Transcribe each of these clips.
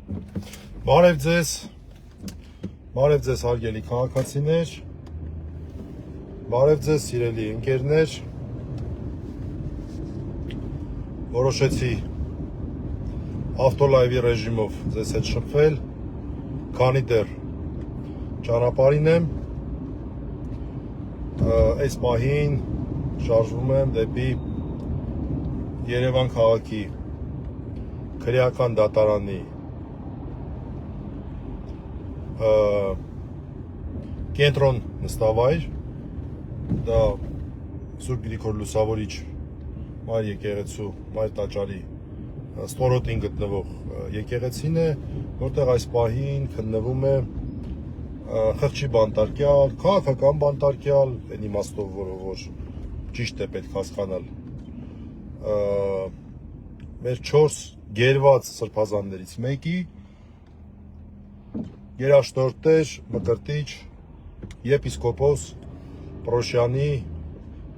Բարև ձեզ հարգելի քաղաքացիներ, բարև ձեզ սիրելի ընկերներ, որոշեցի ավտոլայվի ռեժիմով ձեզ հետ շփվել, քանի դեռ ճանապարհին եմ, այս պահին շարժվում եմ դեպի Երևան քաղաքի քրեական դատարանի կենտրոն նստավայր, դա Սուրբ Գրիգոր Լուսավորիչ մայր եկեղեցու, մայր տաճարի ստորոտին գտնվող եկեղեցին է, որտեղ այս պահին քննվում է խղճի բանտարկյալ, քաղաքական բանտարկյալ, այն իմաստով, որ ճիշտ է պետք հասկանալ, մեր 4 գերված սրբազաններից մեկի երաշտորտեր, մկրտիչ, եպիսկոպոս Պրոշյանի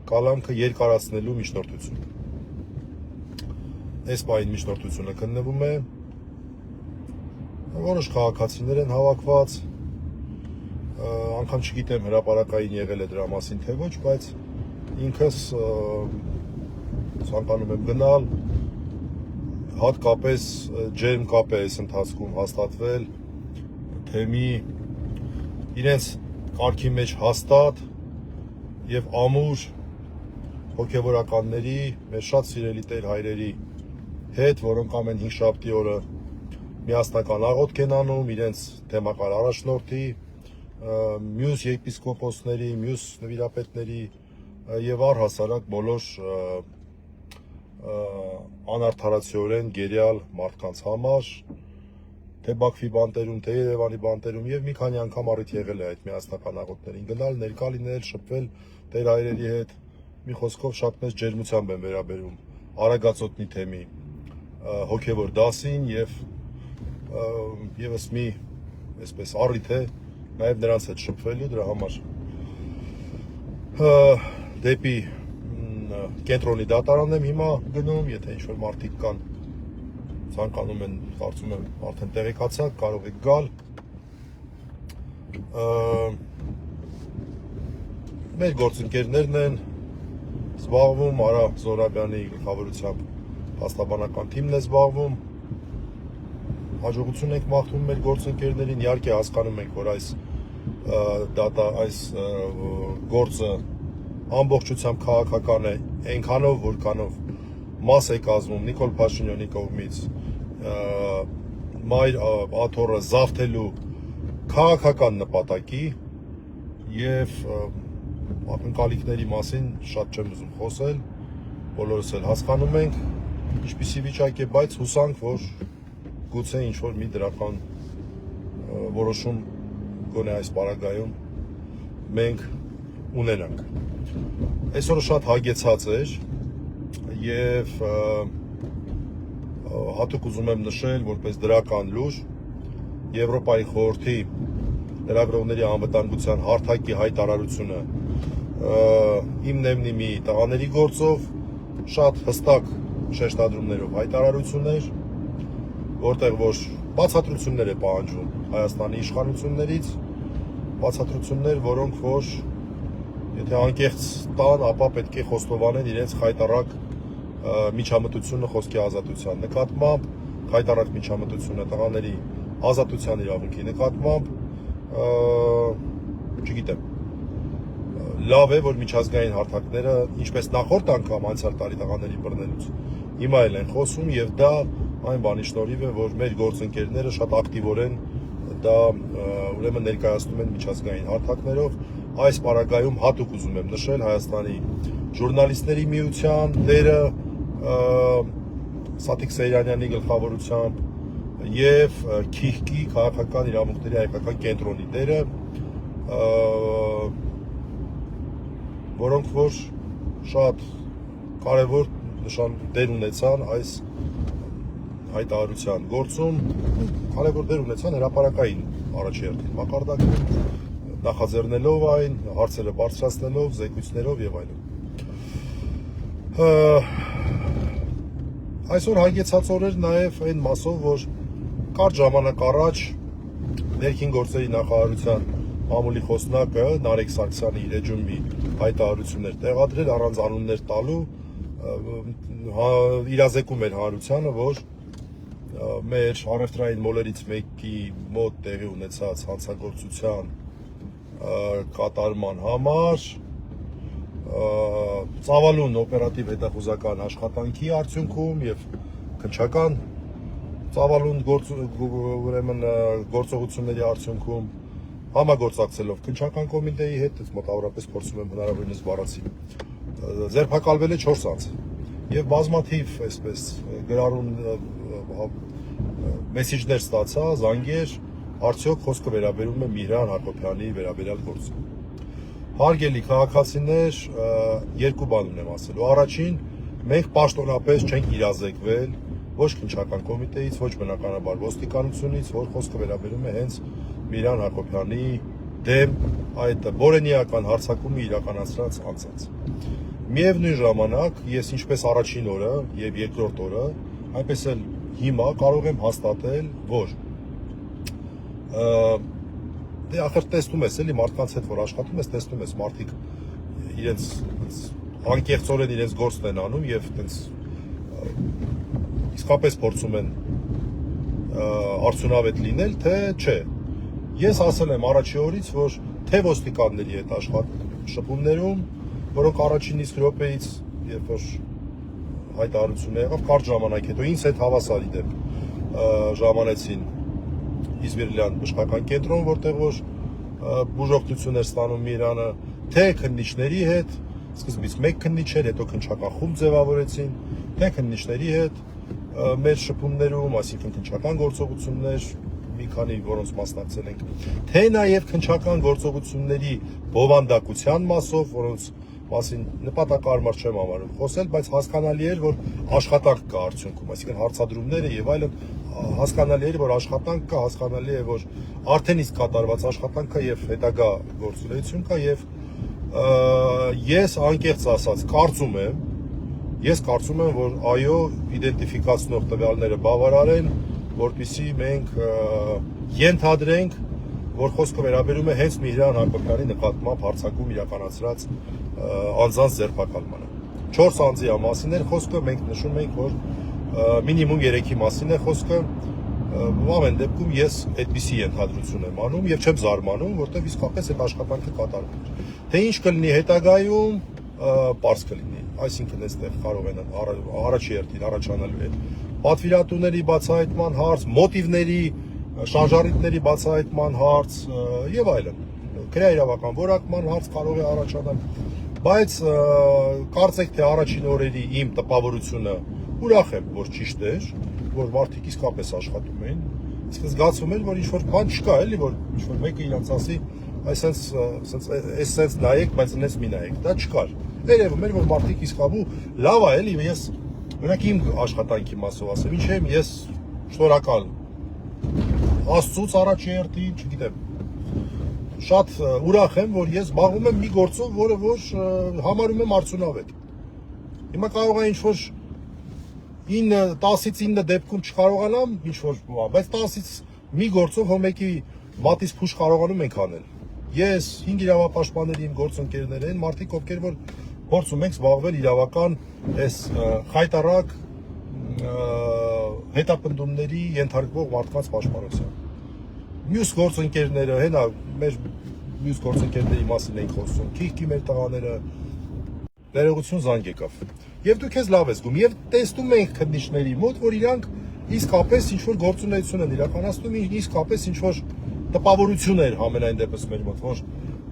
կալանքը երկարացնելու միջնորդություն։ Այս պահին միջնորդությունը քննվում է, որոշ քաղաքացիներ են հավաքված, անգամ չգիտեմ հրապարակային եղել է դրա մասին թե ոչ, բայց ինքս ցանկանում եմ գնալ, հատկապես ջերմ կապ է այս ընթացքում հաստատվել թեմի իրենց կարգի մեջ հաստատ եւ ամուր հոգեվորականների, մեր շատ սիրելի տեր հայրերի հետ, որոնք ամեն 5 շաբթի օրը միասնական աղոթք են անում իրենց թեմակալ առաջնորդի, մյուս եպիսկոպոսների, մյուս նվիրապետների եւ առհասարակ բոլոր անարդարացիորեն գերիալ մարդկանց համար, թե Բաքվի բանտերում, թե Երևանի բանտերում եւ մի քանի անգամ առիթ եղել է այդ միասնական աղոթքներին գնալ, ներկա լինել, շփվել տեր հայրերի հետ, մի խոսքով շատ մեծ ջերմությամբ են վերաբերում Արագածոտնի թեմի հոգեվոր դասին եւ եւս մի այսպես առիթ է նաեւ նրանց հետ շփվելու, դրա համար դեպի կենտրոնի դատարան եմ հիմա գնում, եթե ինչ-որ մարդիկ կան ցանկանում են, կարծում եմ արդեն տեղեկացած, կարող եք գալ, մեր գործընկերներն են զբաղվում, Արա Զորաբյանի գլխավորությամբ փաստաբանական թիմն է զբաղվում, հաջողություն ենք մաղթում մեր գործընկերներին, իհարկե հասկանում ենք, որ այս գործը ամբողջությամբ քաղաքական է, այնքանով, որքանով մաս է կազմում Նիկոլ Փաշինյանի կողմից մայր աթոռը զավթելու քաղաքական նպատակի եւ ակնկալիքների մասին շատ չեմ ուզում խոսել, բոլորս էլ հասկանում ենք ինչպիսի վիճակ է, բայց հուսանք, որ գուցե ինչ-որ մի դրական որոշում գոնե այս պարագայում մենք ունենանք։ Այսօրը շատ հագեցած էր եւ հատուկ ուզում եմ նշել, որպես դրական լուր, Եվրոպայի խորհրդի լրագրողների անվտանգության հարթակի հայտարարությունը իմ նեմնիմի տղաների գործով շատ հստակ շեշտադրումներով հայտարարություններ, որտեղ որ բացատրություններ է պահանջում Հայաստանի իշխանություններից, բացատրություններ, որոնք որ եթե անկեղծ տան, ապա պետք է խոստովանեն իրենց խայտառակ միջամտությունը խոսքի ազատության նկատմամբ, խայտառակ միջամտությունը տղաների ազատության իրավունքի նկատմամբ, չգիտեմ, լավ է, որ միջազգային հարթակները, ինչպես նախորդ անգամ անցյալ տարի տղաների բռնելուց, հիմա էլ են խոսում եւ դա այն բանի շնորհիվ է, որ մեր գործընկերները շատ ակտիվորեն դա ուրեմն ներկայացնում են միջազգային հարթակներով, այս պարագայում հատուկ ուզում եմ նշել Հայաստանի ժուրնալիստների միության դերը Սաթիկ Սեյրանյանի գլխավորությամբ եւ Քիհկի քաղաքական իրավունքների հայկական կենտրոնի դերը, որոնք որ շատ կարևոր դեր ունեցան այս հայտարարության գործում, կարևոր դեր ունեցան հրապարակային առաջերտին մակարդակում, նախաձեռնելով այն, հարցերը բարձրացնելով, զեկույցներով եւ այլն։ Այսօր հագեցած օրեր նաև այն մասով, որ կարճ ժամանակ առաջ ներքին գործերի նախարարության մամուլի խոսնակը Նարեկ Սարգսյանի իր էջում մի հայտարարություններ տեղադրել առանց անուններ տալու իրազեկում էր հանրությանը, որ մեր առևտրային մոլերից մեկի մոտ տեղի ունեցած հանցագործության կատարման համար ծավալուն օպերատիվ հետախուզական աշխատանքի արդյունքում եւ քննչական ծավալուն գործողությունների արդյունքում համագործակցելով քննչական կոմիտեի հետ, մոտավորապես փորձում եմ հնարավորինս բառացի, ձերբակալվել է 4 անձ եւ բազմաթիվ այսպես գրառուն մեսեջներ ստացա, զանգեր, արդյոք խոսքը վերաբերում է Միհրան Հակոբյանի վերաբերյալ գործը։ Հարգելի քաղաքացիներ, երկու բան ունեմ ասելու։ Առաջին, մենք պաշտոնապես չենք իրազեկվել ոչ քննչական կոմիտեից, ոչ բնականաբար ոստիկանությունից, որ խոսքը վերաբերում է հենց Միհրան Հակոբյանի դեմ այդ բորենիական հարձակումը իրականացրած անձանց։ Միևնույն ժամանակ, ես ինչպես առաջին օրը եւ երկրորդ օրը, այնպես էլ հիմա կարող եմ հաստատել, որ դե ախր տեսնում ես էլի մարդկանց հետ որ աշխատում ես, տեսնում ես մարդիկ իրենց անկեղծորեն իրենց գործն են անում եւ այտենց իսկապես փորձում են արդյունավետ լինել, թե չէ։ Ես ասել եմ առաջի օրից, որ թե ոստիկանների հետ շփումներում, որոնք առաջին իսկ րոպեից, երբ որ հայտարարությունը եղավ, կարճ ժամանակ հետո ինձ հետ հավասարի դեպ ժամանեցին Իզվիրլյան բժշկական կենտրոն, որտեղ որ բուժօգնություն էր ստանում Միհրանը, թե քննիչների հետ, սկզբից մեկ քննիչ էր, հետո քննչական խումբ ձևավորեցին, թե քննիչների հետ մեր շփումներում, այսինքն քննչական գործողություններ, մի քանի որոնց մասնակցել ենք, թե նաև քննչական գործողությունների բովանդակության մասով, որոնց մասին նպատակարար չեմ համարում խոսել, բայց հասկանալի էր, որ աշխատանք կա արդյունքում, այսինքն հարցադրումները եւ այլն, հասկանալի էր, որ աշխատանք կա, հասկանալի է, որ արդեն իսկ կատարված աշխատանք կա եւ հետագա գործունեություն կա եւ ես անկեղծ ասած կարծում եմ, որ այո, իդենտիֆիկացնող տվյալները բավարար են, որպեսզի մենք ենթադրենք, որ խոսքը վերաբերում է հենց Միհրան Հակոբյանի նկատմամբ հարձակում իրականացրած անձանց ձերբակալմանը։ 4 անձի մասին էր խոսքը, մենք նշում ենք, որ մինիմում 3-ի մասին է խոսքը, ամեն դեպքում ես այդպիսի ենթադրություն եմ անում եւ չեմ զարմանում, որտեղ իսկապես այդ աշխատանքը կատարվում է։ Թե ինչ կլինի հետագայում, պարզ կլինի, այսինքն այստեղ կարող են առաջի հերթին առաջանալու է պատվիրատուների բացահայտման հարց, մոտիվների, շարժառիթների բացահայտման հարց եւ այլն, քրեաիրավական որակման հարց կարող է առաջանալ, բայց կարծեք թե առաջին օրերի իմ տպավորությունը ուրախ եմ, որ ճիշտ էր, որ մարդիկ իսկապես աշխատում էին, իսկ զգացում էր, որ ինչ-որ բան չկա, էլի, որ ինչ-որ մեկը իրանց ասի, այսենց նայեք, բայց նես մի նայեք, դա չկար։ Երևում էր, որ մարդիկ իսկաբու լավ է, էլի, ես օրինակ իմ աշխատանքի մասով ասեմ, ինչ եմ, ես շնորհակալ Աստծուց առաջի հերթին, չգիտեմ, շատ ուրախ եմ, որ ես զբաղվում եմ մի գործով, որը որ համարում եմ արդյունավետ։ Հիմա կարող է ինչ-որ 10-ից 9 դեպքում չկարողանամ ինչ-որ, բայց 10-ից մի գործով հոմեկի մատից փուշ կարողանում ենք անել։ Ես 5 իրավապաշտպանների իմ գործընկերներ են, մարդիկ ովքեր որ փորձում ենք զբաղվել իրավական այս խայտարակ հետապնդումների ենթարկվող մարդկանց պաշտպանությամբ։ Մյուս գործընկերները, հենա մեր մյուս գործընկերների մասին ենք խոսում, քիհ մեր տղաները, ներողություն զանգ եկավ։ Եվ դուք ես լավ ես գում, եւ տեսնում ենք քննիչների մոտ, որ իրանք իսկապես ինչ-որ գործունեություն են իրականացնում, իսկապես ինչ-որ տպավորություններ համենայն դեպս մեր մոտ, որ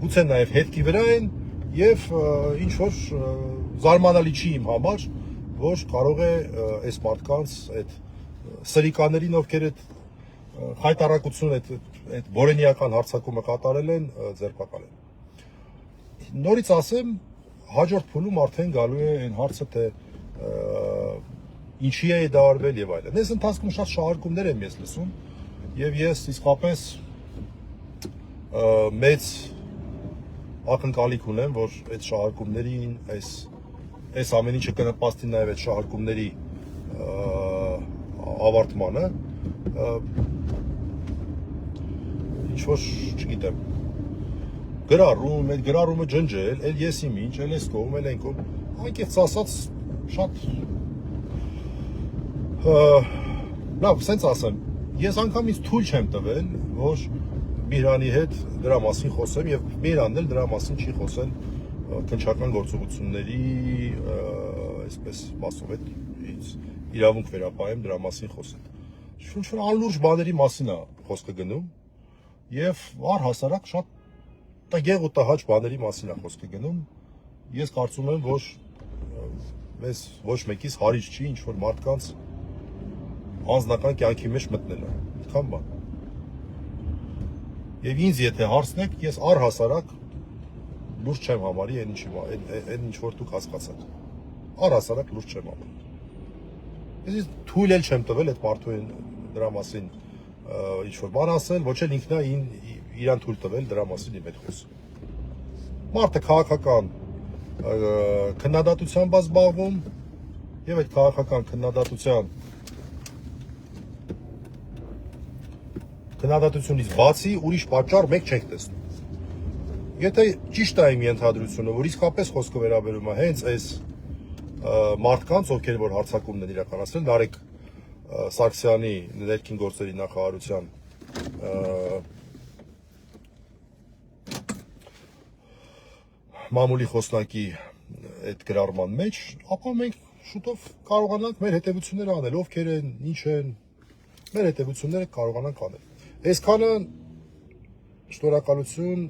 գուցե նաեւ հետքի վրա են եւ ինչ-որ զարմանալի չի իմ համար, որ կարող է այս մարդկանց այդ սրիկաներին, ովքեր այդ խայտարակություն, այդ բորենիական հարձակումը կատարել են, ձերբակալել։ Նորից ասեմ, հաջորդ փուլում արդեն գալու է այն հարցը, թե ինչի է դա արվել եւ այլն։ Այս ընթացքում շատ շահարկումներ եմ ես լսում եւ ես իսկապես մեծ ակնկալիք ունեմ, որ այդ շահարկումներին, այս ամեն ինչը կնպաստի նաեւ այդ շահարկումների ավարտմանը, ինչ որ, չգիտեմ, գրառում, այդ գրառումը ջնջել, էլ ես իմ ինչ, էլ ես կողմ, էլ այն կողմ, անկեղծ ասած շատ լավ, սենց ասեմ, ես անգամ ինձ թույլ չեմ տվել, որ Միրանի հետ դրա մասին խոսեմ եւ Միրանն էլ դրա մասին չի խոսել քննչական գործողությունների այսպես մասով այդ իրավունք վերապահեմ դրա մասին խոսել։ Ինչ որ անլուրջ բաների մասին է խոսքը գնում եւ առհասարակ շատ տգեղ ու տհաճ բաների մասին է խոսքը գնում։ Ես կարծում եմ, որ մեզ ոչ մեկից հարիճ չի ինչ որ մարդկանց անձնական կյանքի մեջ մտնելը։ Այդքան բան։ Եվ ինձ եթե հարցնեք, ես առհասարակ լուրջ չեմ համարի այն ինչ որ դուք հասկացաք։ Առհասարակ լուրջ չեմ համարի։ Ես թույլ էլ չեմ տվել այդ մարդուն դրա մասին ինչ որ բան ասել, ոչ էլ ինքնա իրան թույլ տվել դրա մասին իմ հետ խոսել։ Մարդը քաղաքական քննադատությամբ զբաղվում եւ այդ քաղաքական քննադատությունից բացի ուրիշ պատճառ մեկ չեք տեսնում։ Եթե ճիշտ է իմ ենթադրությունը, որ իսկապես խոսքը վերաբերում է հենց այս մարդկանց, ովքեր որ հարձակումն են իրականացրել, Նարեկ Սարգսյանի ներքին գործերի նախարարության մամուլի խոսնակի այդ գրառման մեջ, ապա մենք շուտով կարողանանք մեր հետևությունները անել, ովքեր են, ինչ են, մեր հետևությունները կարողանանք անել։ Այսքանը շնորհակալություն,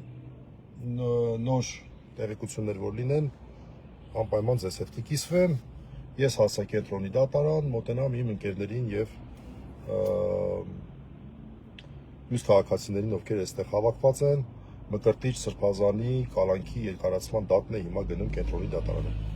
նոր տեղեկություններ որ լինեն, անպայման ձեզ հետ կկիսվեմ, ես հասա կենտրոնի դատարան, մոտենամ իմ ընկերներին եւ մյուս քաղաքացիներին, ովքեր այստեղ հավաքված են, Մկրտիչ Սրբազանի կալանքի երկարացման դատն է հիմա գնում կենտրոնի դատարանը։